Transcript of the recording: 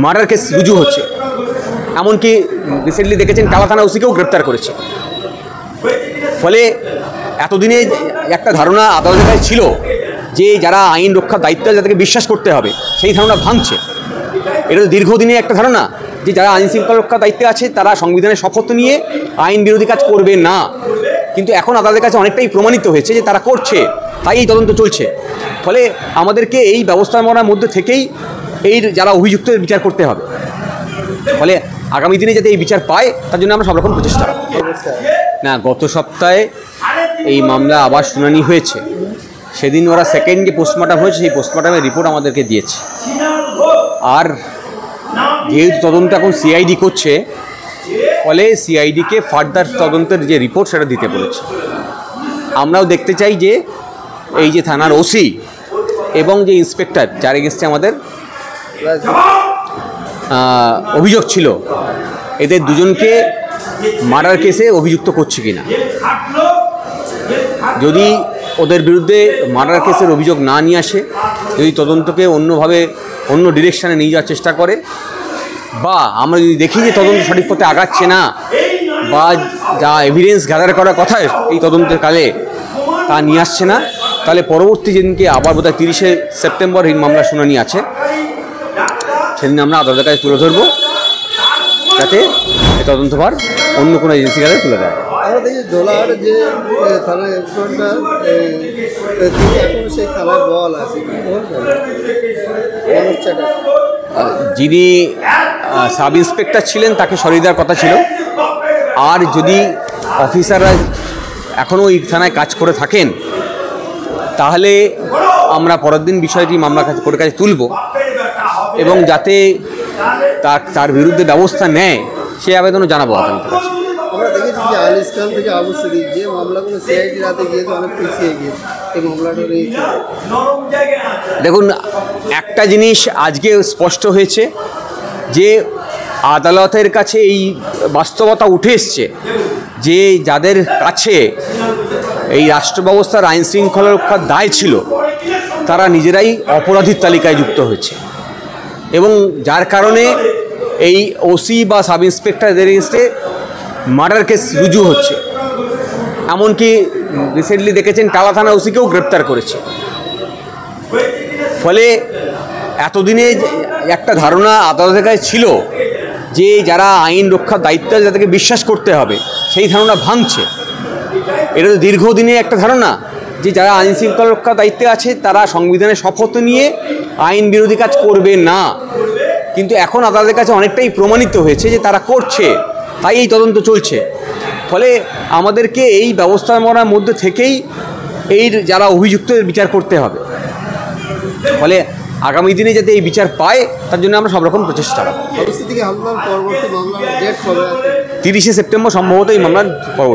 Murder case রুজু হচ্ছে। এমনকি রিসেন্টলি দেখেছেন টালা থানা ওসিকেও গ্রেপ্তার করেছে। ফলে এতদিনে একটা ধারণা আদালতের কাছে ছিল যে যারা আইন রক্ষার দায়িত্ব যাদেরকে বিশ্বাস করতে হবে, সেই ধারণা ভাঙছে। এটা তো দীর্ঘদিনের একটা ধারণা যে যারা আইন শৃঙ্খলা রক্ষার দায়িত্বে আছে তারা সংবিধানের শপথ নিয়ে আইন বিরোধী কাজ করবে না, কিন্তু এখন আদালতের কাছে অনেকটাই প্রমাণিত হয়েছে যে তারা করছে, তাই এই তদন্ত চলছে। ফলে আমাদেরকে এই ব্যবস্থাপনার মধ্যে থেকেই এই যারা অভিযুক্তের বিচার করতে হবে। ফলে আগামী দিনে যাতে এই বিচার পায় তার জন্য আমরা সব রকম প্রচেষ্টা। না, গত সপ্তাহে এই মামলা আবার শুনানি হয়েছে। সেদিন ওরা সেকেন্ড যে পোস্টমর্টম হয়েছে সেই পোস্টমর্টমের রিপোর্ট আমাদেরকে দিয়েছে। আর যেহেতু তদন্ত এখন সিআইডি করছে, ফলে সিআইডিকে ফার্দার তদন্তের যে রিপোর্ট সেটা দিতে বলেছে। আমরাও দেখতে চাই যে এই যে থানার ওসি এবং যে ইন্সপেক্টর যার এগেন্সটে আমাদের অভিযোগ ছিল, এদের দুজনকে মার্ডার কেসে অভিযুক্ত করছে কিনা। যদি ওদের বিরুদ্ধে মার্ডার কেসের অভিযোগ না নিয়ে আসে, যদি তদন্তকে অন্যভাবে অন্য ডিরেকশানে নিয়ে যাওয়ার চেষ্টা করে, বা আমরা যদি দেখি যে তদন্ত সঠিক পথে আগাচ্ছে না, বা যা এভিডেন্স গ্যাদার করার কথা এই তদন্তের কালে তা নিয়ে আসছে না, তাহলে পরবর্তী যেদিনকে আবার বোধহয় 30শে সেপ্টেম্বর এই মামলা শুনানি আছে, সেদিন আমরা আদালতের কাছে তুলে ধরবো, যাতে এই তদন্তভার অন্য কোনো এজেন্সির কাছে তুলে দেয়। আমরা দেখি জোলার যে থানার ইন্সপেক্টর তিনি এখন সেই থানায় বল আছে, যিনি সাব ইন্সপেক্টর ছিলেন তাকে সরিয়ে দেওয়ার কথা ছিল। আর যদি অফিসাররা এখনও ওই থানায় কাজ করে থাকেন, তাহলে আমরা পরের দিন বিষয়টি মামলা কোর্টের কাছে তুলব, এবং যাতে তার বিরুদ্ধে ব্যবস্থা নেয় সে আবেদনও জানাবো আদালতের কাছে। আমরা দেখেছি যে আলিস খান থেকে আবু সিদ্দিক যে মামলাগুলো সিআইডি রাতে গিয়েছে, অনেক পিছিয়ে গিয়েছে এই মামলাটা রয়েছে। দেখুন, একটা জিনিস আজকে স্পষ্ট হয়েছে যে আদালতের কাছে এই বাস্তবতা উঠে এসছে যে যাদের কাছে এই রাষ্ট্র ব্যবস্থার আইন শৃঙ্খলা রক্ষার দায় ছিল, তারা নিজেরাই অপরাধীর তালিকায় যুক্ত হয়েছে, এবং যার কারণে এই ওসি বা সাব ইন্সপেক্টরদের এগেন্সটে মার্ডার কেস রুজু হচ্ছে। এমনকি রিসেন্টলি দেখেছেন টালা থানা ওসিকেও গ্রেপ্তার করেছে। ফলে এতদিনে একটা ধারণা আদালতের কাছে ছিল যে যারা আইন রক্ষার দায়িত্ব যাদেরকে বিশ্বাস করতে হবে, সেই ধারণা ভাঙছে। এটা তো দীর্ঘদিনের একটা ধারণা যে যারা আইন শৃঙ্খলা রক্ষার দায়িত্বে আছে তারা সংবিধানের শপথ নিয়ে আইন বিরোধী কাজ করবে না, কিন্তু এখন আদালতের কাছে অনেকটাই প্রমাণিত হয়েছে যে তারা করছে, তাই এই তদন্ত চলছে। ফলে আমাদেরকে এই ব্যবস্থাপনার মধ্যে থেকেই এই যারা অভিযুক্তের বিচার করতে হবে। ফলে আগামী দিনে যাতে এই বিচার পায় তার জন্য আমরা সব রকম প্রচেষ্টা। 30শে সেপ্টেম্বর সম্ভবত এই মামলার পরবর্তী